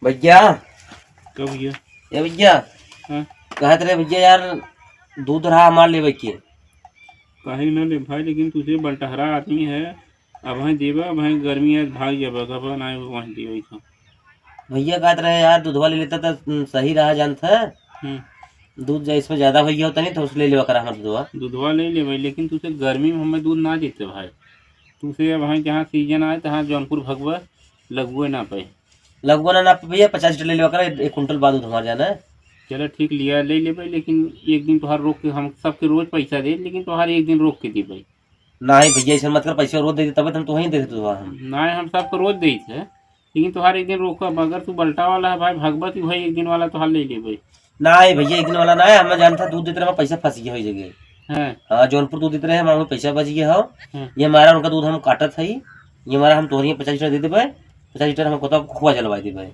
भैया। कब भैया? ए भैया, हाँ, कहत रहे भैया यार दूध रहा हमार लेवे के। काहे न ले भाई, लेकिन तुझे बलटहरा आदमी है। अब वहीं देवा, वहीं गर्मी है, भाग जाबा कब ना वहीं देवे का। भैया कहत रहे यार दूधवा ले लेता तो सही रहा जानता है। हम्म, दूध इसमें ज्यादा भैया होता नहीं तो उसले लेवा करा हमार दूधवा। दूधवा ले ले भाई, लेकिन तुझे गर्मी में हमें दूध ना देते भाई। तुझे अब वहीं जहाँ सीजन आए तहाँ जौनपुर भगवा लगुए ना पाए। लगभग ना भैया 50 लीटर ले लेवा करा, 1 कुंटल बाद दूध हमार जाना है। चलो ठीक लिया ले ले भाई, लेकिन एक दिन तोहार रोक के, हम सबके रोज पैसा दे, लेकिन तोहार एक दिन रोक के दी भाई। ना ही भैया ऐसा मत कर, पैसे रोज दे दे तब हम तो वहीं देते दूधवा हम। ना हम सबको रोज दे थे, लेकिन तोहार एक दिन रोकब। अगर तू बल्टा वाला है भाई, भगवत भाई एक दिन वाला तोहार ले ले भाई। ना ही भैया एक दिन वाला ना है, हमें जानता दूध देते रहे हमारा पैसा फंस गया हो जगह। है। हाँ जौनपुर दूध देते रहे हमारा पैसा बच गया हो। हाँ, ये हमारा उनका दूध हम काटत है, ये हमारा हम तोहरी 50 लीटर दे देवे। 50 लीटर हम कोता खुआ जलवा देवे।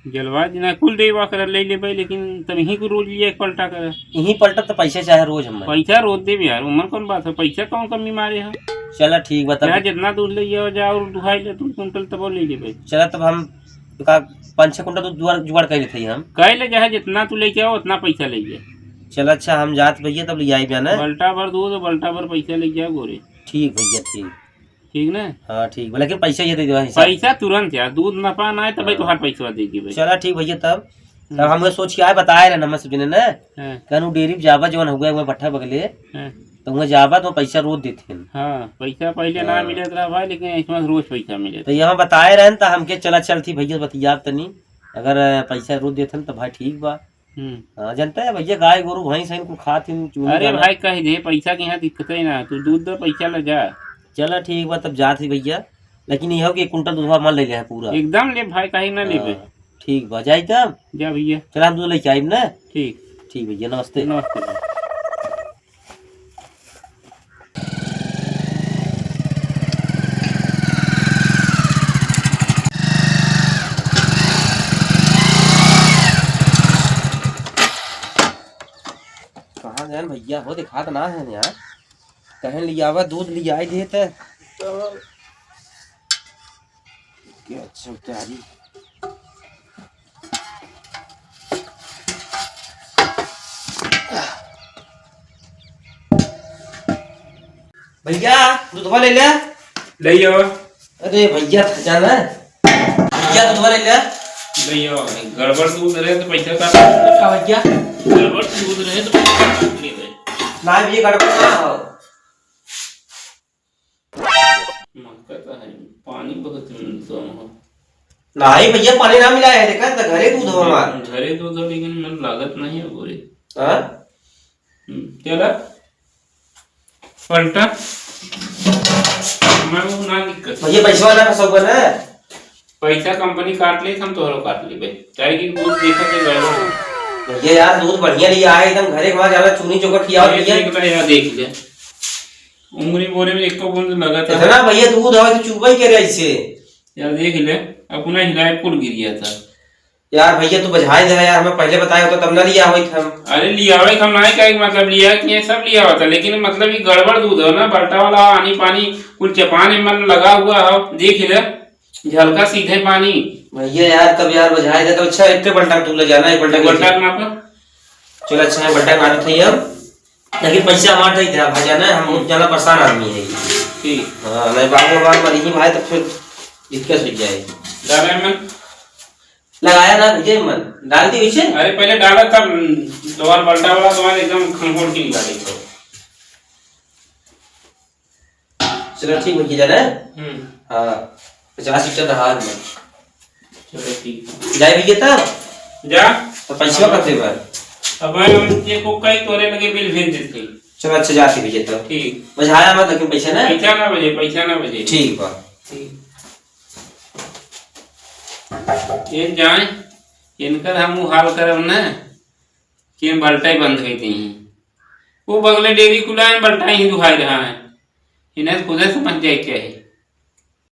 जलवा देना कुल देवा कर ले ले भाई, लेकिन तब ही को रोज लिया एक पलटा कर। यही पलटत तो पैसे चाहे रोज हम। पैसा रोज दे यार, उम्र कौन बात है, पैसा कौन कमी मारे है। चला ठीक बता। चाहे जितना दूध ले जाओ और दुहाई ले 2 कुंटल तब ले ले भाई। चला तब हम का 5-6 कुंटल दूध जुगाड़ कर लेते हम। कह ले चाहे जितना तू लेके आओ उतना पैसा ले जा। चला अच्छा हम जात भैया तब ले आई बयाना। बल्टा भर दूध और बल्टा भर पैसा ले जाओ गोरे। ठीक भैया ठीक। ठीक ना। हाँ ठीक लेकिन पैसा ये दे दो हिसाब। पैसा तुरंत यार, दूध नफा ना है तो भाई तुहार पैसा देगी भाई। चला ठीक भैया तब तब हम सोच के आए बताए रहे नमस ने ना हाँ, कहूँ डेयरी में जावा जवन हुआ हुआ पट्ठा बगले हाँ, तो वहाँ जावा तो पैसा रोज देते। हाँ, पैसा पहले ना मिले रहा भाई, लेकिन इसमें रोज पैसा मिले। तो यहाँ बताए रहे तो हमके चला चल थी भैया बतिया तनी अगर पैसा रोज देते तो भाई ठीक बा। हाँ जानता है भैया गाय गोरू भैंस इनको खाती अरे भाई कह दे पैसा के यहाँ दिक्कत है ना, तू दूध दो पैसा ले जा। चला ठीक बा तब जात ही भैया, लेकिन यह हो कि 1 कुंटल दूधवा मान ले है पूरा। एकदम ले भाई, कहीं ना ले। ठीक बा जाई तब। जा भैया। चला हम दूध लेके आइब ना। ठीक। ठीक भैया नमस्ते। नमस्ते भाई। कहाँ गए भैया हो दिखा तो ना है यार, कहीं लिया हुआ दूध लिया आई दे तो क्या अच्छा उतारी। भैया दूधवा ले ले। ले आओ। अरे भैया जाना है भैया दूधवा ले ले। ले आओ, गड़बड़ दूध रहे तो पैसा काट। क्या भैया गड़बड़ दूध रहे तो पैसा काट ले भाई। ना भैया गड़बड़ ना हो। कहता है पानी बहुत कम हो। नहीं भैया पानी ना मिला है, देखा तो घरे दूध हो हमार। घरे दूध हो, लेकिन मन लागत नहीं है गोरे। हाँ चला पलटा, मैं वो ना दिक्कत। भैया पैसा ना फंसो बना। पैसा कंपनी काट ले, हम तोहरो काट ले भाई, चाहे कि दूध देखा के गड़बड़ हो। भैया यार दूध बढ़िया लिया है एकदम, घरे वहां जाना चुनी चौका खियाओ भैया। देख ले उंगली बोरे में एक बूंद लगा था। इतना भैया दूध हो तो चुबई करे ऐसे यार, देख ले अपना हिलाए पुल गिर गया था। यार भैया तू बझाई दे यार, हमें पहले बताया होता तब ना लिया हुई हम। अरे लिया भाई, हम ना क्या मतलब लिया कि ये सब लिया हुआ था, लेकिन मतलब ये गड़बड़ दूध है ना, बल्टा वाला आनी पानी कुल चपाने मन लगा हुआ है। देख ले झलका सीधे पानी। भैया यार तब यार बझाई दे तो अच्छा। एक बल्टा तू ले जाना, एक बल्टा बल्टा ना। चलो अच्छा है बल्टा काट थी हम, लेकिन पैसा हमारा नहीं था भाई जाना, हम ज्यादा परेशान आदमी है। ठीक। हाँ नहीं बाबू बात मरी भाई तो फिर दिक्कत हो जाए। लगाया ना भैया मन डाल दी वैसे। अरे पहले डाला तब दोबारा बल्टा वाला दोबारा एकदम खंगोल की निकाली तो। चलो ठीक भैया जाना। हाँ 50 लीटर रहा मन। चलो ठीक जाए भैया तब जा। तो पैसा करते बार अब हम ये को कई तोरे लगे बिल भेज देते। चलो अच्छा जाती भैया तो ठीक। बझाया मत लेकिन पैसा ना। पैसा ना बजे, पैसा ना बजे। ठीक बा। ठीक। ये जाए इनकर हम हाल करब ना कि बल्टा ही बंद कर दी। वो बगले डेरी खुला है, बल्टा ही दुहाई रहा है, इन्हें खुद समझ जाए क्या है।